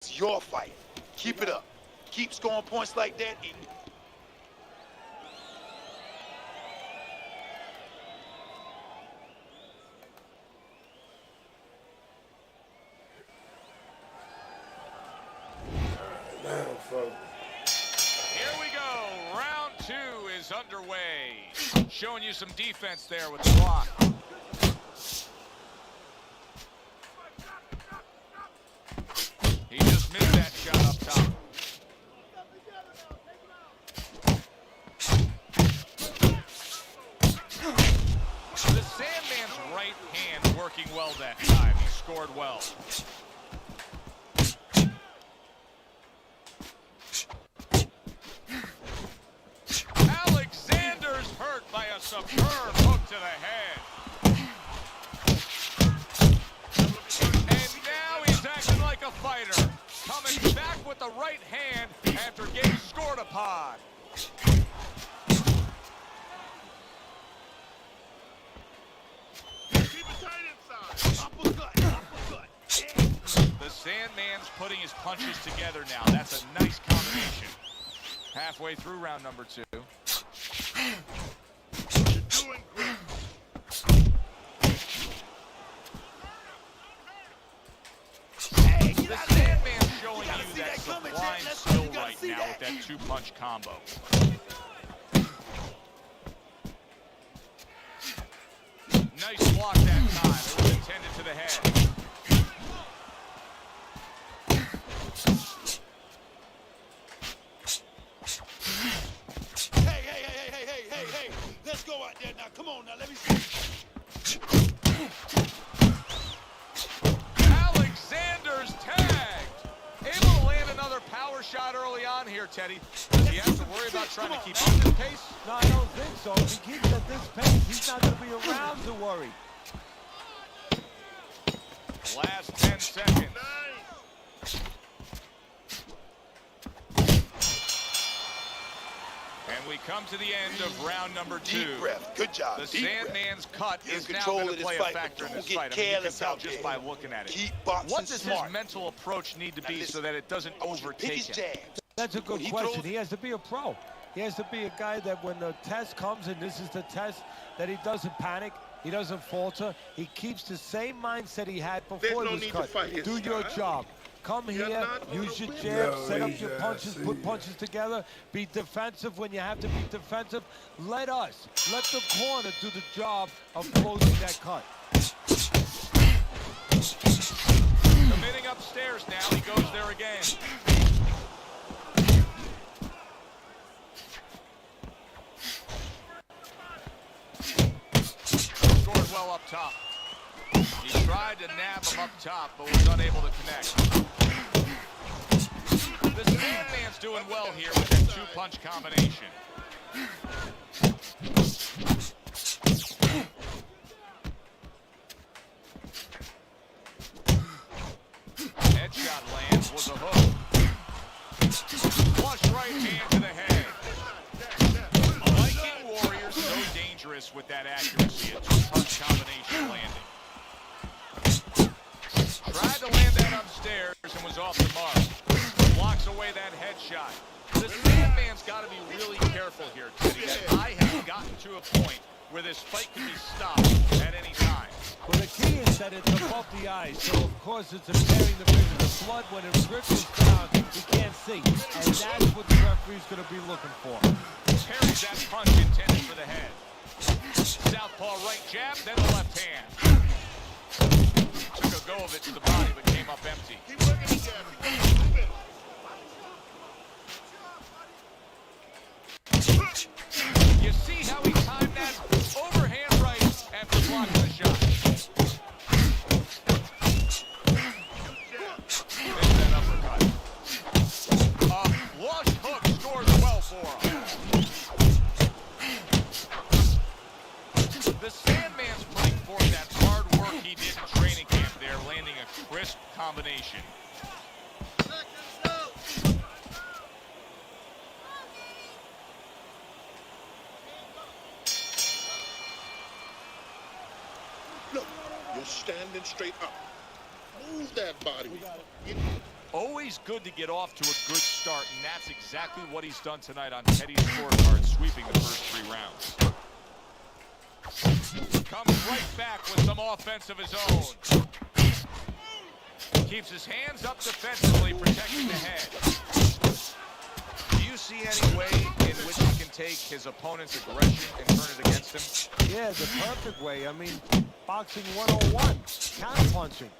It's your fight. Keep it up. Keep scoring points like that. Here we go. Round two is underway. Showing you some defense there with the block. He just missed that shot up top. The Sandman's right hand working well that time. He scored well. Alexander's hurt by a superb hook to the head. And now he's acting like a fighter. Coming back with the right hand after getting scored upon. The Sandman's putting his punches together now. That's a nice combination. Halfway through round number two. You're doing great. The Sandman's showing you that sublime skill right now with that two-punch combo. Nice block that time. It was intended to the head. Hey, let's go out there now. Come on now, let me see. Alexander's tagged. Able to land another power shot early on here, Teddy. Does he have to worry about trying to keep up this pace? No, I don't think so. If he keeps at this pace, he's not going to be around to worry. Last 10 seconds. And we come to the end of round number two. Deep breath. Good job. The Deep Sandman's cut You're in is now control going of to this play a fight, factor in but this don't fight. get I mean, you can careless tell out just there. by looking at it. Keep boxing What does smart. his mental approach need to be so that it doesn't I want you to pick overtake his him? jabs. That's a good When he question. throws- He has to be a pro. He has to be a guy that when the test comes, and this is the test, that he doesn't panic, he doesn't falter. He keeps the same mindset he had before no he was need to cut. fight his Do your style. job. Come You're here, not gonna use your win. jab, No, set up he's your punches, see. put punches together, be defensive when you have to be defensive. Let the corner do the job of closing that cut. Committing upstairs now. He goes there again. Scored well up top. He tried to nab him up top, but was unable to connect. The Sandman's doing well here with that two-punch combination. Headshot lands, was a hook. Flush right hand to the head. Viking Warriors so dangerous with that accuracy. A two-punch combination landing. Tried to land that upstairs and was off the mark. Blocks away that headshot. The Sandman's got to be really careful here, Teddy. That eye has gotten to a point where this fight can be stopped at any time. Well, the key is that it's above the eyes, so of course it's impairing the vision. The blood, when it ripples down, he can't see. And that's what the referee's going to be looking for. Parries that punch intended for the head. Southpaw right jab, then the left hand. Took a go of it to the body, but came up empty. Keep working the jab. Move it. You see how he timed that overhand right after blocking the shot. There's that uppercut. A flush hook scores well for him. The Sandman's putting forth that hard work he did in training camp there, landing a crisp combination. Look, you're standing straight up. Move that body. Always good to get off to a good start, and that's exactly what he's done tonight on Teddy's scorecard, sweeping the first 3 rounds. Comes right back with some offense of his own. Keeps his hands up defensively, protecting the head. Do you see any way in which he can take his opponent's aggression and turn it against him? Yeah, the perfect way. I mean, boxing 101, counter punching.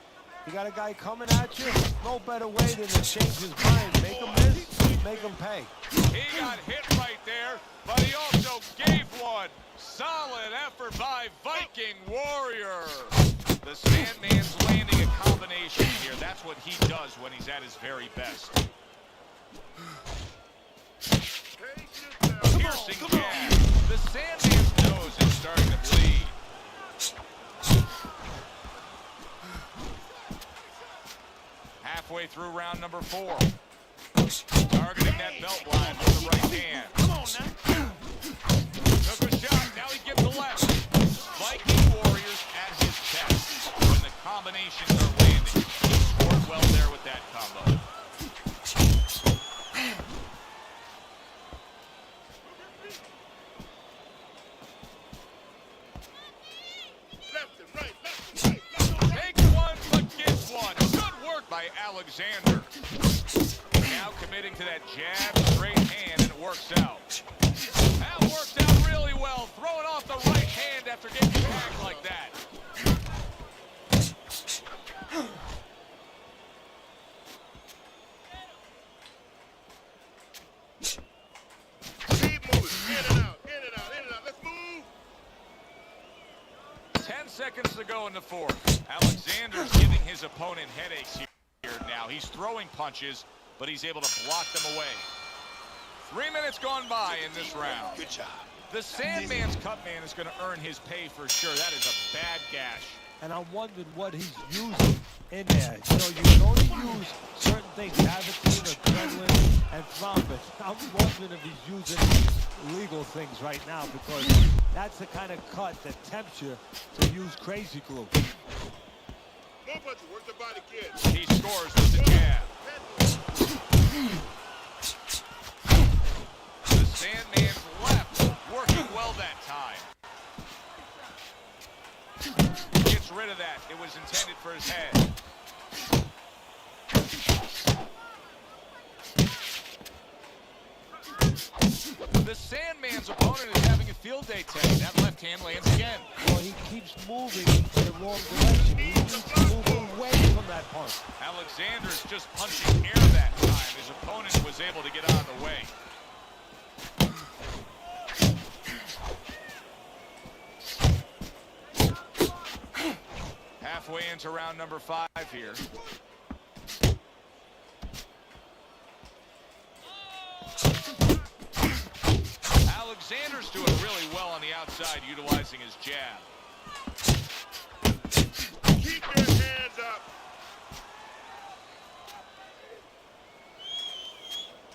You got a guy coming at you, no better way than to change his mind. Make him miss, make him pay. He got hit right there, but he also gave one. Solid effort by Viking Warrior. The Sandman's landing a combination here. That's what he does when he's at his very best. Piercing jab. The Sandman's nose is starting to bleed. Halfway through round number 4. Targeting that belt line with the right hand. Come on now. Took a shot, now he gives the left. Viking Warriors at his chest. When the combinations are landing, he scored well there with that combo. Left and right, left and right, left and right. Takes one, but gets one. Good work by Alexander. Now committing to that jab, straight hand, and it works out. That worked out really well. Throwing off the right hand after getting tagged like that. Keep moving. In and out, in and out, in and out. Let's move. 10 seconds to go in the 4th. Alexander's giving his opponent headaches here now. He's throwing punches, but he's able to block them away. 3 minutes gone by in this round. Good job. The Sandman's cut man is going to earn his pay for sure. That is a bad gash. And I'm wondering what he's using in there. You know, you can only use certain things, Avitine, adrenaline, and thrombin. I'm wondering if he's using legal things right now, because that's the kind of cut that tempts you to use crazy glue. More punches. Work the body, kid. He scores with the jab. The Sandman's left, working well that time. Gets rid of that. It was intended for his head. The Sandman's opponent is having a field day today. That left hand lands again. Well, he keeps moving in the wrong direction. He needs to move away from that punch. Alexander's just punching air that time. His opponent was able to get out of the way. Halfway into round number 5 here. Alexander's doing really well on the outside, utilizing his jab. Keep your hands up.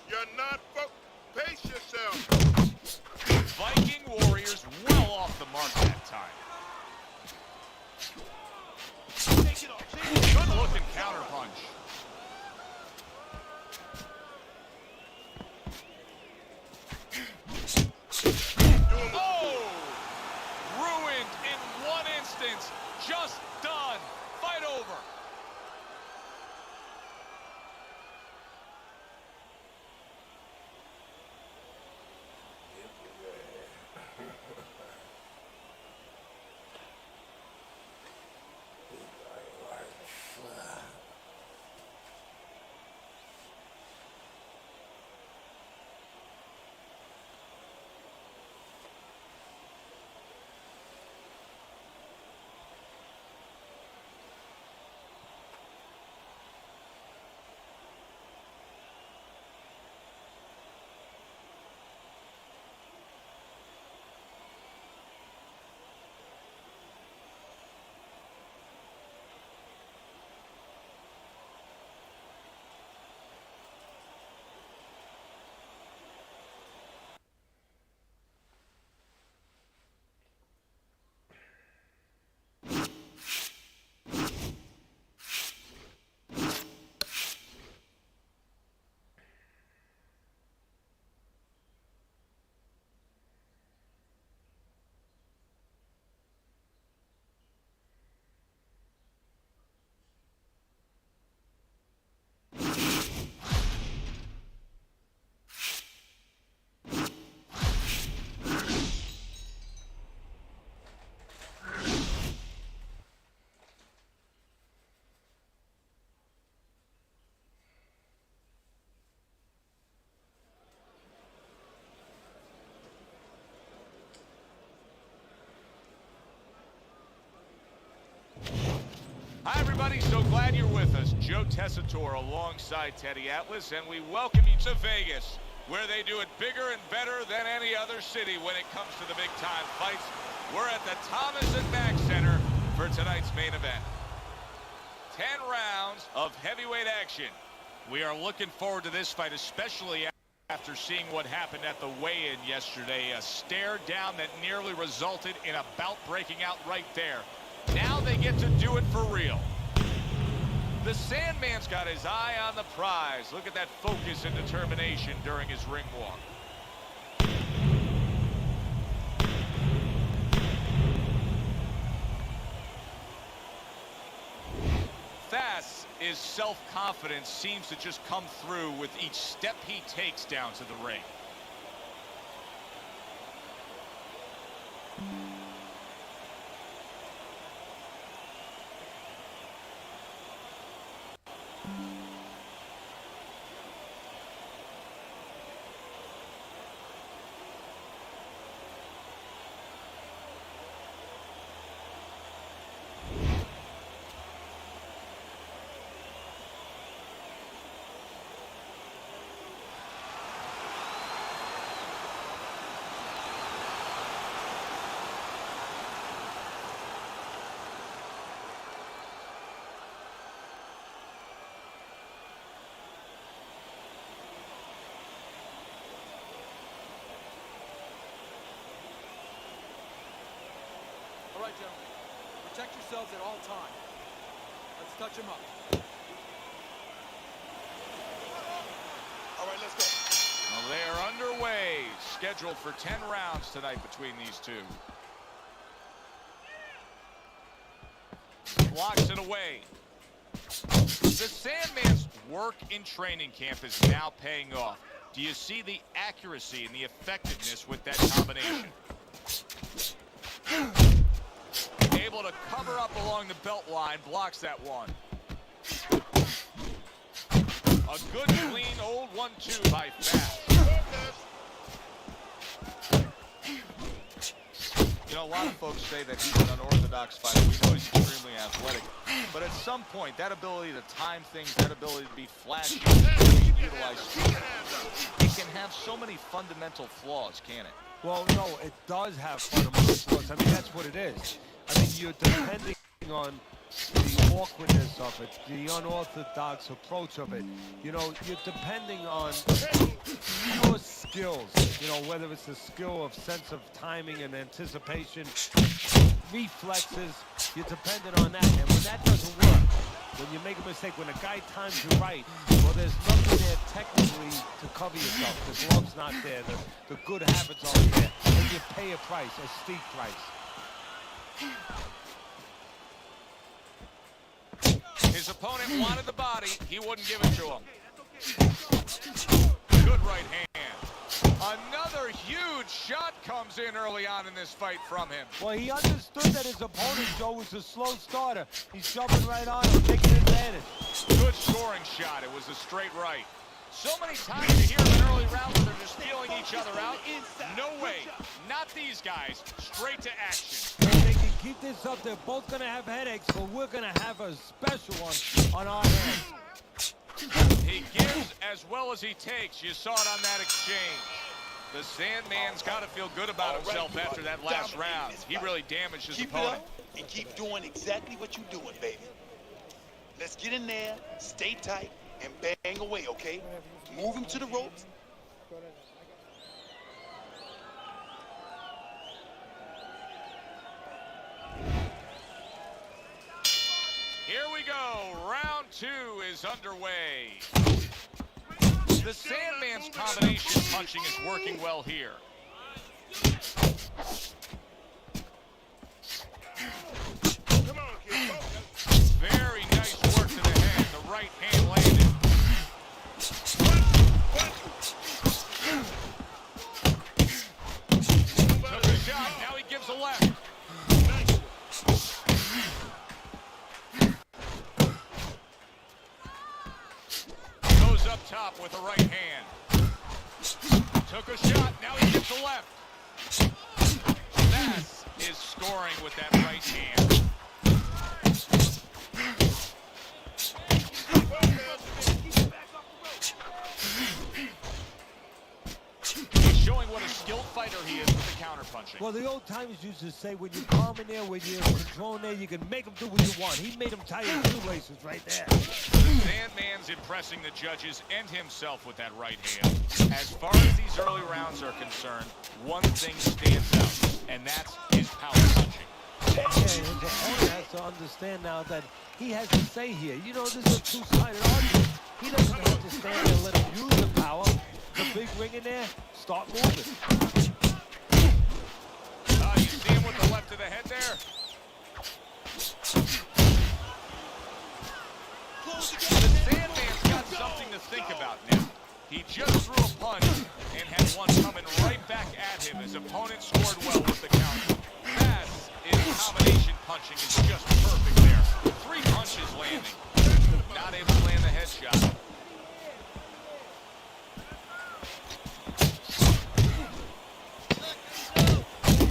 You're not pace yourself. Viking Warriors well off the mark that time. Take it off. Take it off. Good looking counter punch. Oh! Ruined in one instance. Just done. Fight over. so glad you're with us. Joe Tessitore alongside Teddy Atlas, and we welcome you to Vegas, where they do it bigger and better than any other city when it comes to the big-time fights. We're at the Thomas & Mack Center for tonight's main event. 10 rounds of heavyweight action. We are looking forward to this fight, especially after seeing what happened at the weigh-in yesterday. A stare down that nearly resulted in a bout breaking out right there. Now they get to do it for real. The Sandman's got his eye on the prize. Look at that focus and determination during his ring walk. His self-confidence seems to just come through with each step he takes down to the ring. All right, gentlemen. Protect yourselves at all times. Let's touch him up. All right, let's go. Well, they are underway. Scheduled for 10 rounds tonight between these two. Blocks it away. The Sandman's work in training camp is now paying off. Do you see the accuracy and the effectiveness with that combination? Able to cover up along the belt line, blocks that one. A good, clean, old 1-2 by Fast. You know, a lot of folks say that he's an unorthodox fighter. We know he's extremely athletic. But at some point, that ability to time things, that ability to be flashy, to utilize speed, it can have so many fundamental flaws, can it? Well, no, it does have fundamental flaws. I mean, that's what it is. I mean, you're depending on the awkwardness of it, the unorthodox approach of it. You know, you're depending on your skills, you know, whether it's the skill of sense of timing and anticipation, reflexes, you're dependent on that. And when that doesn't work, when you make a mistake, when a guy times you right, well, there's nothing there technically to cover yourself. The glove's not there, the good habits aren't there, and you pay a price, a steep price. His opponent wanted the body. He wouldn't give it to him. Good right hand. Another huge shot comes in early on in this fight from him. Well, he understood that his opponent, Joe, was a slow starter. He's jumping right on him, taking advantage. Good scoring shot. It was a straight right. So many times you hear in an early round where they're just feeling each other out. No way. Not these guys. Straight to action. If they can keep this up, they're both going to have headaches, but we're going to have a special one on our hands. He gives as well as he takes. You saw it on that exchange. The Sandman's got to feel good about himself after that last round. He really damaged his opponent. Keep it up and keep doing exactly what you're doing, baby. Let's get in there, stay tight, and bang away, okay? Move him to the ropes. Here we go. Round 2 is underway. The Sandman's combination punching is working well here. Come on, kid. Very nice work to the head. The right hand landed. Took a shot. Now he gives a left. Goes up top with the right hand. Took a shot. Now he gives a left. Bass is scoring with that right hand. fighter he is with the counterpunching. Well, the old timers used to say when you're calm in there, when you're controlling there, you can make them do what you want. He made them tie his shoelaces right there. The Sandman's impressing the judges and himself with that right hand. As far as these early rounds are concerned, one thing stands out, and that's his power punching. Yeah, his opponent has to understand now that he has to say here. You know, this is a two-sided argument. He doesn't have to stand there and let him use the power. The big ring in there, start moving. You see him with the left to the head there? The Sandman's got something to think about now. He just threw a punch and had one coming right back at him. His opponent scored well with the counter. That is combination punching is just perfect there. 3 punches landing. Not able to land the headshot.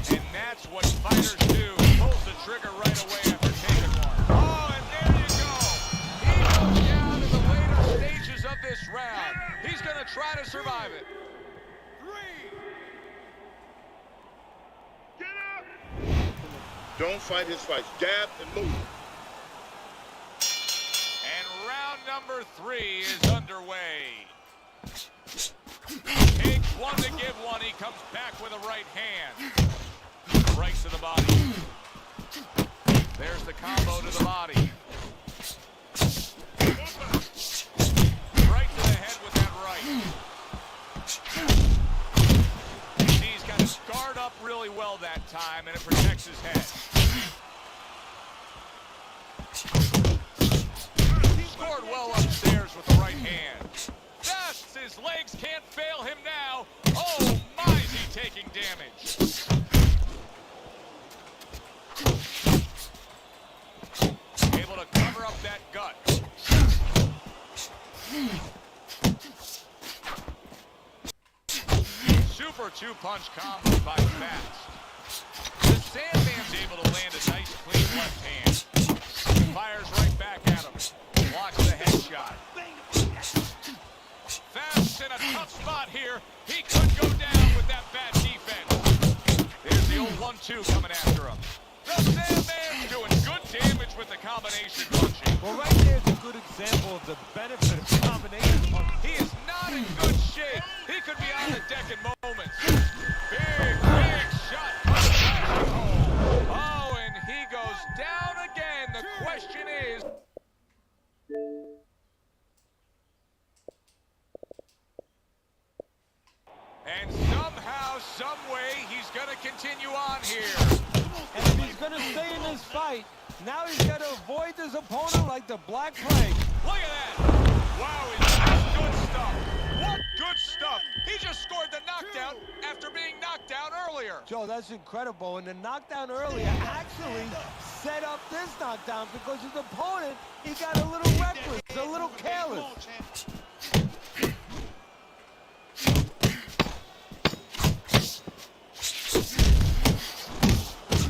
And that's what fighters do. Pulls the trigger right away after taking one. Oh, and there you go. He goes down in the later stages of this round. He's going to try to survive it. 3. Get up! Don't fight his fights. Jab and move. And round number 3 is underway. Takes one to give one. He comes back with a right hand. Right to the body. There's the combo to the body. Right to the head with that right. He's got his guard up really well that time, and it protects his head. Scored well upstairs with the right hand. That's his legs can't fail him now. Oh my, is he taking damage. Able to cover up that gut. Super 2-punch combo by Fast. The Sandman's able to land a nice clean left hand. Fires right back at him. Blocks the headshot. Fast in a tough spot here. He could go down with that bad defense. There's the old 1-2 coming after him. The Sandman's doing good damage with the combination punching. Well, right there's a good example of the benefit of combination punching. He is not in good shape. He could be on the deck in moments. Big shot. Oh, and he goes down again. The question is... And somehow, some way, he's going to continue on here. And if he's going to stay in this fight, now he's got to avoid his opponent like the Black Plague. Look at that. Wow, is that good stuff. What good stuff. He just scored the knockdown after being knocked down earlier. Joe, that's incredible. And the knockdown earlier actually set up this knockdown because his opponent, he got a little reckless, a little careless.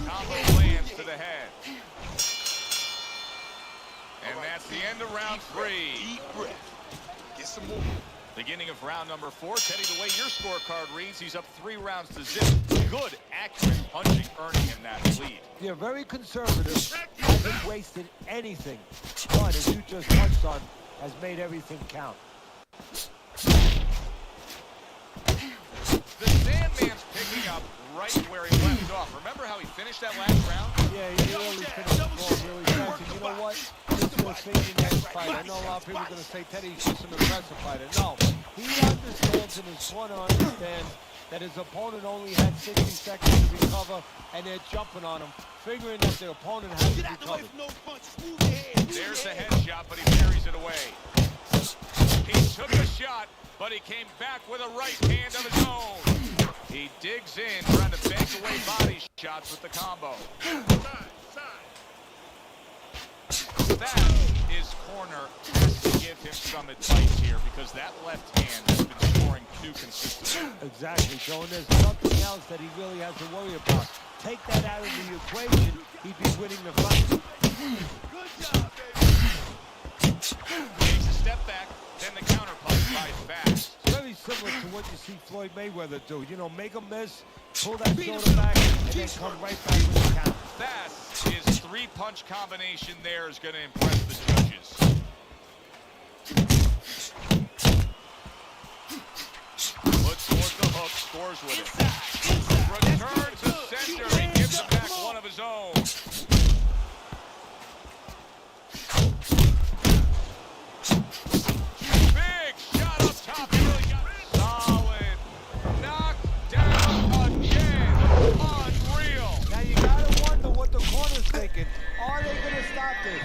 Combo lands to the head. And that's the end of round 3. Deep breath. Get some more. Beginning of round number 4. Teddy, the way your scorecard reads, he's up 3 rounds to 0. Good, accurate punching, earning him that lead. You're very conservative, hasn't wasted anything. But as you just touched on, has made everything count. The Sandman's picking up right where he left off. Remember how he finished that last round? Yeah, he really finished the ball really fast. And you know what? This will see the next fight. I know a lot of people are going to say Teddy's just an aggressive fighter. No, he understands and his corner understands that his opponent only had 60 seconds to recover, and they're jumping on him, figuring that their opponent hasn't recovered. There's the headshot, but he parries it away. He took a shot, but he came back with a right hand of his own. He digs in, trying to bank away body shots with the combo. That is corner has to give him some advice here because that left hand has been scoring too consistently. Exactly, Joe, and there's nothing else that he really has to worry about. Take that out of the equation, he'd be winning the fight. Good job, baby. Takes a step back, then the counter punch by Fast. Very similar to what what you see Floyd Mayweather do. You know, make a miss, pull that shoulder back, and then come right back with the count. Fast, his three-punch combination there is going to impress the judges. Puts towards the hook, scores with it. Return to center, he gives him back one of his own. Big shot up top, he really got it. Solid. Knocked down again. Unreal. Now you gotta wonder what the corner's thinking. Are they gonna stop this?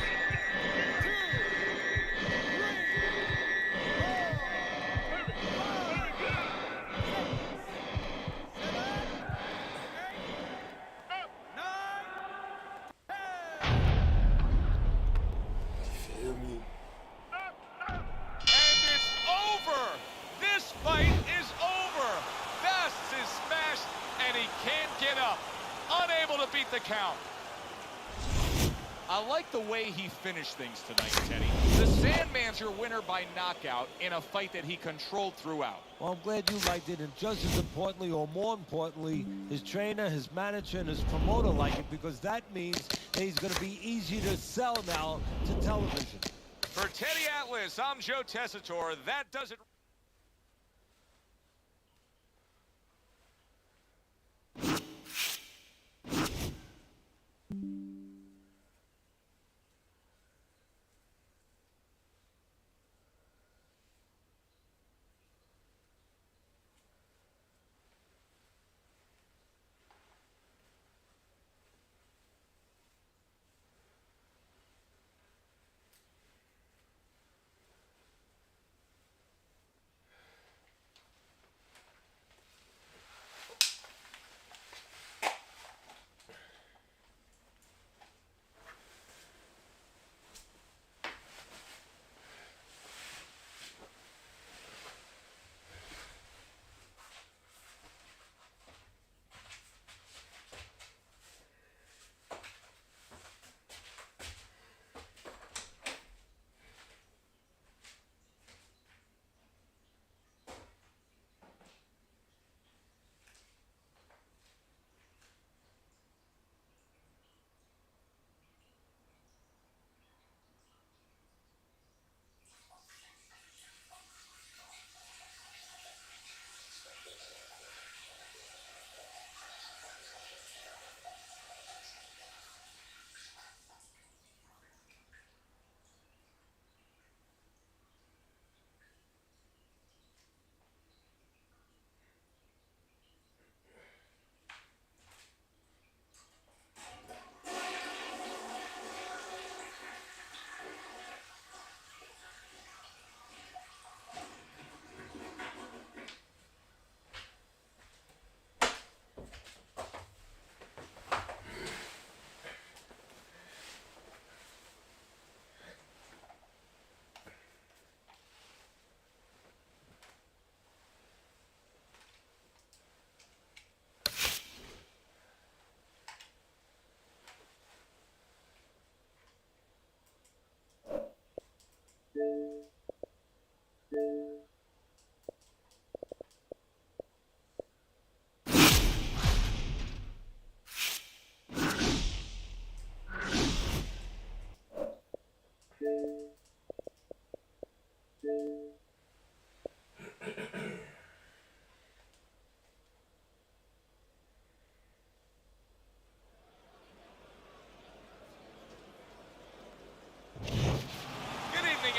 And it's over. This fight is over. Fast is smashed, and he can't get up. Unable to beat the count. I like the way he finished things tonight, Teddy. The Sandman's your winner by knockout in a fight that he controlled throughout. Well, I'm glad you liked it, and just as importantly, or more importantly, his trainer, his manager, and his promoter like it, because that means that he's going to be easy to sell now to television. For Teddy Atlas, I'm Joe Tessitore. That does it.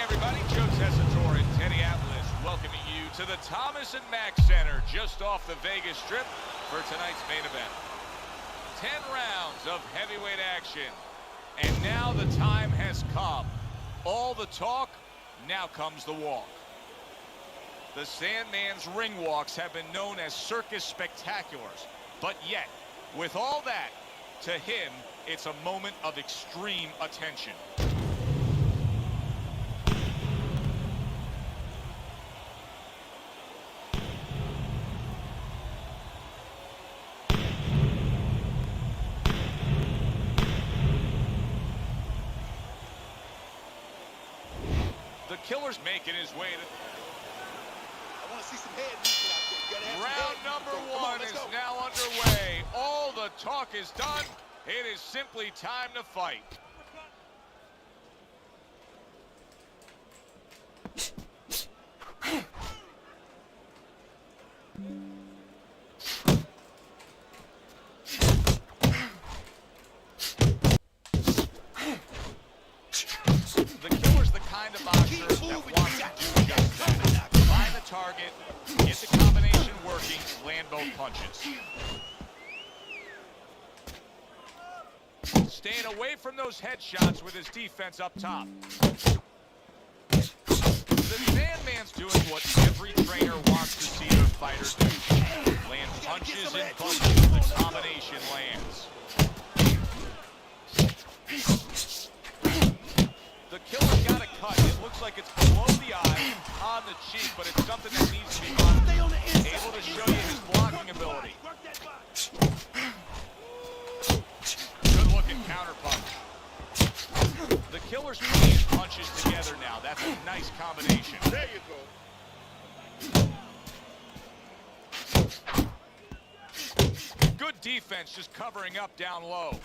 Everybody, Joe Tessitore and Teddy Atlas welcoming you to the Thomas & Mack Center just off the Vegas Strip for tonight's main event. 10 rounds of heavyweight action, and now the time has come. All the talk, now comes the walk. The Sandman's ring walks have been known as circus spectaculars, but yet, with all that, to him, it's a moment of extreme attention. The killer's making his way to... I want to see some head movement out there. gotta have some Round head. number Come on, one let's is go. now underway. All the talk is done. It is simply time to fight. The Killer's the kind of boxer that wants to do just that. Find the target, get the combination working, land both punches. Staying away from those headshots with his defense up top. The Sandman's doing what every trainer wants to see their fighter do. Land punches and punches when the combination lands. The Killer's got a cut. It looks like it's below the eye, on the cheek, but it's something that needs to be monitored. Able to show you his blocking ability. Good looking counter punch. The Killer's putting his punches together now. That's a nice combination. There you go. Good defense, just covering up down low.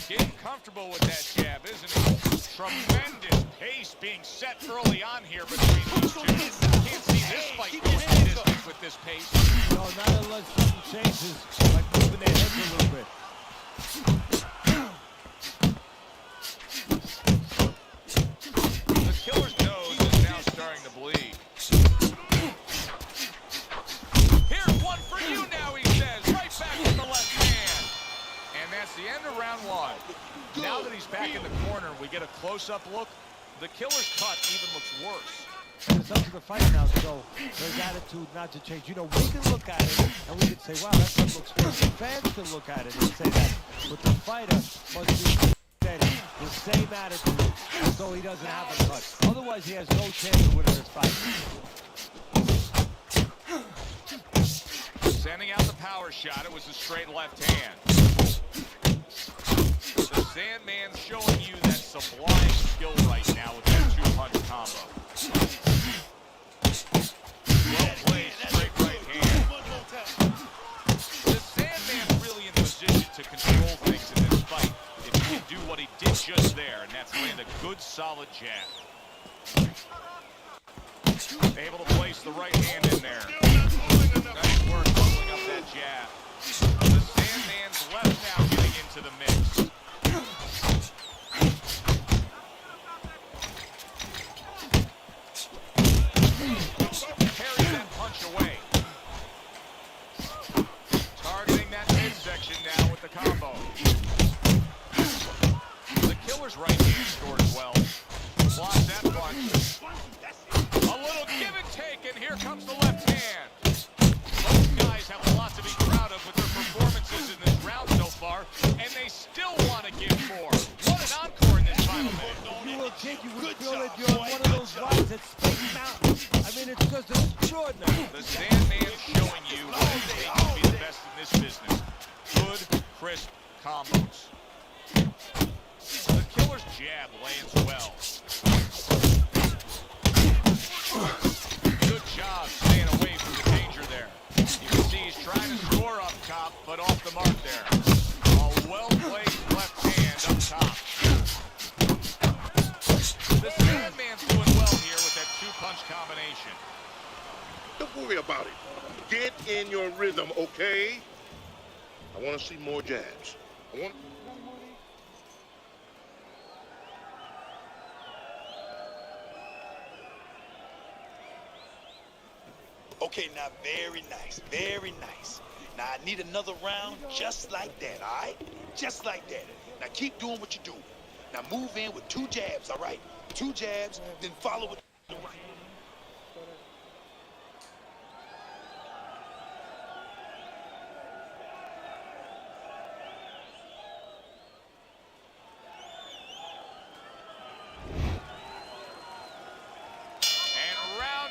Getting comfortable with that jab, isn't he? Tremendous pace being set early on here between these two. Can't see this fight going the distance with this pace. No, not unless something changes, like moving their heads a little bit. The Killer's nose is now starting to bleed. Here's one for you now, he says. Right back with the left hand. And that's the end of round one. Now that he's back in the corner, we get a close-up look. The Killer's cut even looks worse. And it's up to the fight now, so there's attitude not to change. You know, we can look at it and we can say, wow, that cut looks good. The fans can look at it and say that. But the fighter must be steady, the same attitude, as though he doesn't have a cut. Otherwise, he has no chance of winning this fight. Sending out the power shot. It was a straight left hand. The Sandman's showing you that sublime skill right now with that two-punch combo. Well played, straight right hand. The Sandman's really in position to control things in this fight if he can do what he did just there, and that's land a good, solid jab. Able to place the right hand in there. Nice work pulling up that jab. The Sandman's left now getting into the mix. Carries that punch away. Targeting that midsection now with the combo. The Killer's right hand scores well. Blocks that punch. A little give and take, and here comes the left hand. Both guys have a lot to be proud of with their performances in this round so far, and they still want to give more. What an encore in this final minute. If you were a kid, you would feel that you're on one of those rides at Space Mountain. I mean, it's just extraordinary. The Sandman's showing you what it takes to be the best in this business. Good, crisp combos. The Killer's jab lands well. Good job staying away from the danger there. You can see he's trying to score up top, but off the mark there. A well-placed left hand up top. The Sandman's doing well here with that two-punch combination. Don't worry about it. Get in your rhythm, okay? I want to see more jabs. I want... Okay, now very nice, very nice. Now I need another round just like that, all right? Just like that. Now keep doing what you're doing. Now move in with two jabs, all right? Two jabs, then follow with the right.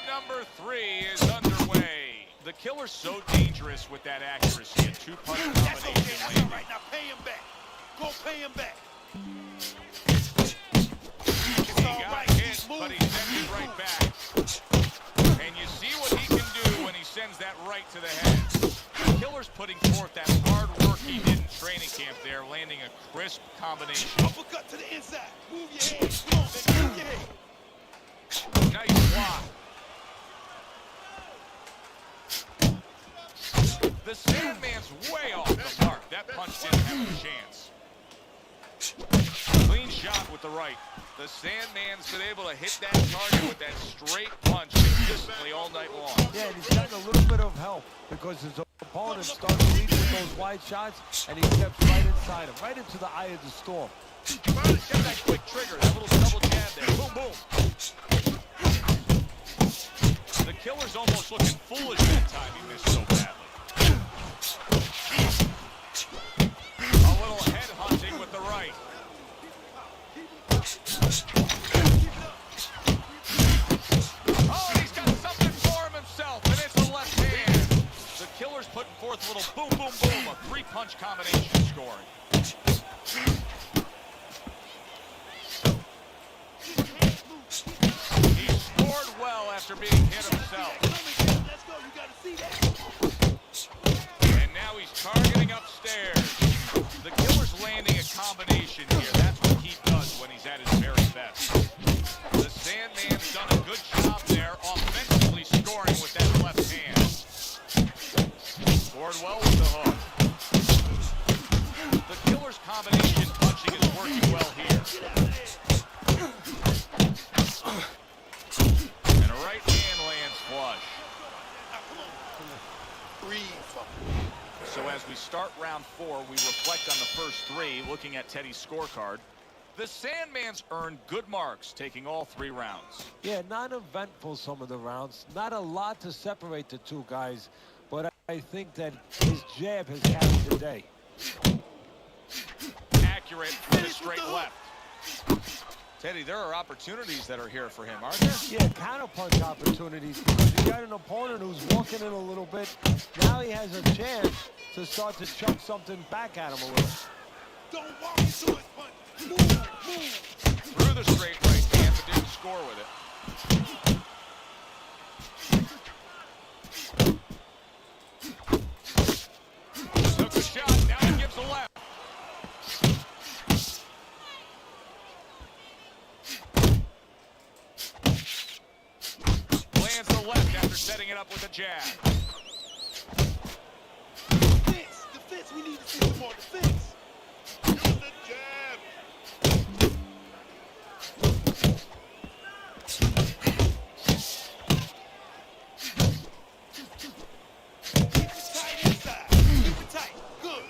Number 3 is underway. The killer's so dangerous with that accuracy. A two-punch combination. That's okay. That's all right. Now pay him back. Go pay him back. It's He all got right. hit, He's but moving. he sends it right back. And you see what he can do when he sends that right to the head. The killer's putting forth that hard work he did in training camp there, landing a crisp combination. Uppercut to the inside. Move your head. Come on, baby. Move your head. Nice block. The Sandman's way off the mark. That punch didn't have a chance. Clean shot with the right. The Sandman's been able to hit that target with that straight punch consistently all night long. Yeah, and he's gotten a little bit of help because his opponent started leading with those wide shots, and he steps right inside him, right into the eye of the storm. Get that quick trigger, that little double jab there. Boom, boom. The killer's almost looking foolish that time he missed so badly. A little head hunting with the right. Oh, he's got something for him himself, and it's a left hand. The killer's putting forth a little boom, boom, boom, a three-punch combination scoring. He scored well after being hit himself. Let's go. You got to see that. And now he's targeting upstairs. The killer's landing a combination here. That's what he does when he's at his very best. The Sandman's done a good job there, offensively scoring with that left hand. Scored well with the hook. The killer's combination punching is working well here. And a right hand lands flush. Now, come on. Breathe for me. So as we start round 4, we reflect on the first 3, looking at Teddy's scorecard. The Sandman's earned good marks, taking all 3 rounds. Yeah, non-eventful some of the rounds. Not a lot to separate the two guys, but I think that his jab has carried the day. Accurate with a straight left. Teddy, there are opportunities that are here for him, aren't there? Yeah, counterpunch opportunities because he got an opponent who's walking in a little bit. Now he has a chance to start to chuck something back at him a little. Don't walk into his punch. Move. Threw the straight right hand, but didn't score with it. Took the shot, now he gives the left. Lands the left after setting it up with a jab. Defense. We need to see some more defense. Use the jab. Keep it tight inside. Keep it tight. Good.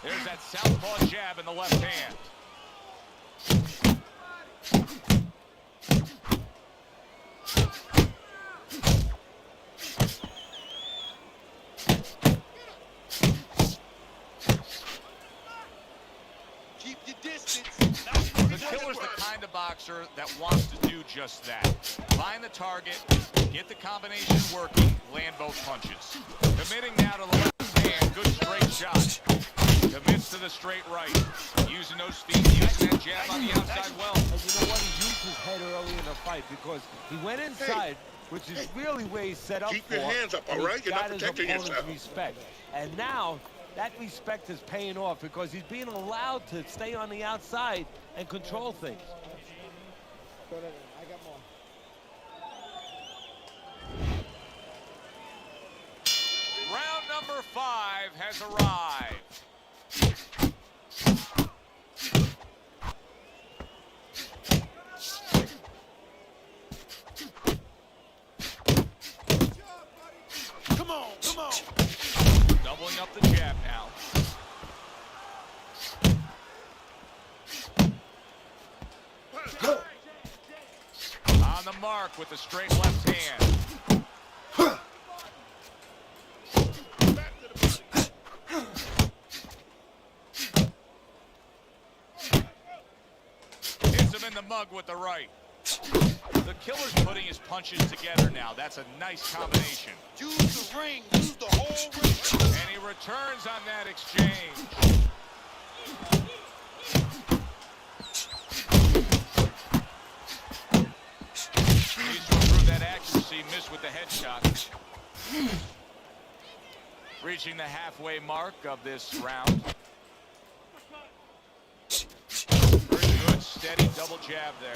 There's that southpaw jab in the left hand. Keep your distance. The killer's the kind of boxer that wants to do just that. Find the target, get the combination working, land both punches. Committing now to the left hand, good straight shot. Commits to the straight right. Using those feet, using that jab on the outside well. And you know what? He used his head early in the fight because he went inside, which is really where he's set up Keep for. your hands up, all and right? he's You're not got his protecting opponent's yourself. respect. And now that respect is paying off because he's being allowed to stay on the outside and control things. Round number 5 has arrived. Come on. Doubling up the jab now. On the mark with the straight left hand. in the mug with the right. The Killer's putting his punches together now. That's a nice combination. Use the ring. Use the whole ring. And he returns on that exchange. Needs to improve that accuracy. Missed with the headshot. Reaching the halfway mark of this round. Very good, steady double jab there.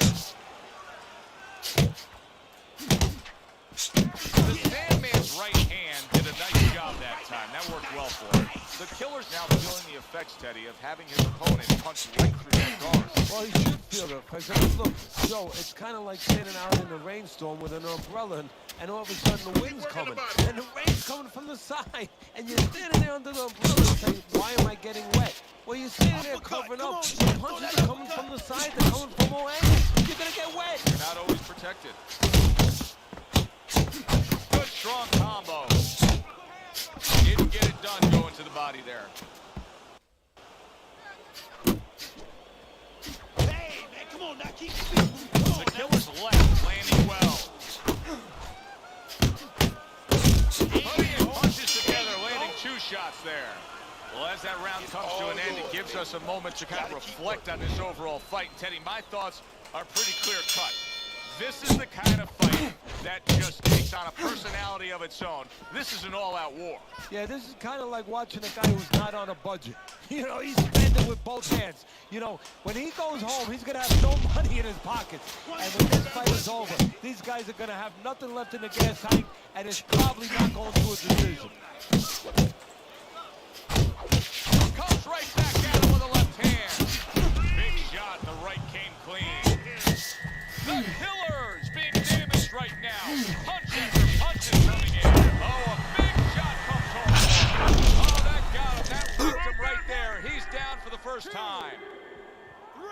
The Sandman's right hand did a nice job that time. That worked well for him. The Killer's now feeling the effects, Teddy, of having his opponent punch right through that guard. Well, he should feel it. Because, I mean, look, Joe, it's kind of like standing out in a rainstorm with an umbrella, and all of a sudden the wind's coming. And the rain's coming from the side. And you're standing there under the umbrella and saying, why am I getting wet? Well, you're standing there covering up. The punches are coming from the side. They're coming from all angles. You're going to get wet. You're not always protected. Good, strong combo. Didn't get it done going to the body there. Hey, man, come on now. Keep your feet moving. The Killer's left landing well. Putting punches together, landing 2 shots there. Well, as that round comes to an end, it gives us a moment to kind of reflect on this overall fight. Teddy, my thoughts are pretty clear-cut. This is the kind of fight that just takes on a personality of its own. This is an all-out war. Yeah, this is kind of like watching a guy who's not on a budget. You know, he's spending with both hands. You know, when he goes home, he's going to have no money in his pockets. And when this fight is over, these guys are going to have nothing left in the gas tank, and it's probably not going to a decision. Comes right back at him with a left hand. Big shot, the right came clean. The Killer's being damaged right now. Punch after punch is coming in. Oh, a big shot comes home. Oh, that got him. That worked him right there. He's down for the first time. 3.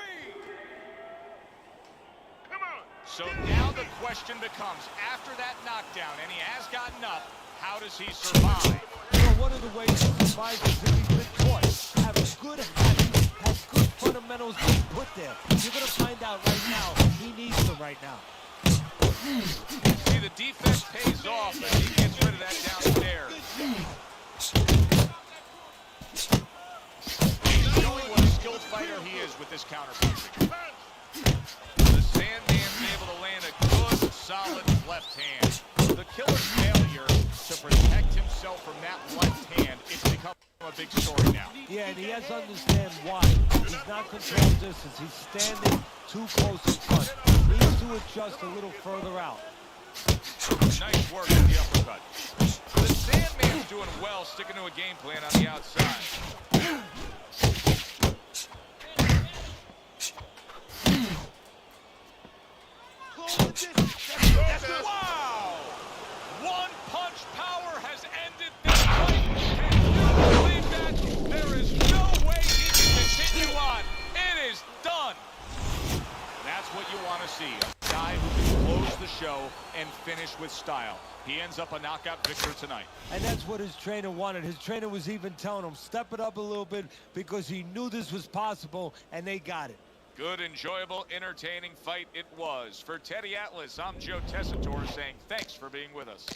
Come on. So now the question becomes, after that knockdown, and he has gotten up, how does he survive? You know, one of the ways to survive is if he's been taught. Have a good habit, have good fundamentals being put there. You're going to find out right now, he needs them right now. See, the defense pays off as he gets rid of that downstairs. He's showing what a skilled fighter he is with this counterpunching. The Sandman's able to land a good, solid left hand. The Killer's failure to protect himself from that left hand, it's become a big story now. Yeah, and he has to understand why. He's not controlling distance. He's standing too close in front. He needs to adjust a little further out. Nice work with the uppercut. The Sandman's doing well, sticking to a game plan on the outside. Wow! One punch power has ended this fight. And you believe that? There is no way he can continue on. It is done. That's what you want to see. A guy who can close the show and finish with style. He ends up a knockout victor tonight. And that's what his trainer wanted. His trainer was even telling him, step it up a little bit, because he knew this was possible, and they got it. Good, enjoyable, entertaining fight it was. For Teddy Atlas, I'm Joe Tessitore saying thanks for being with us.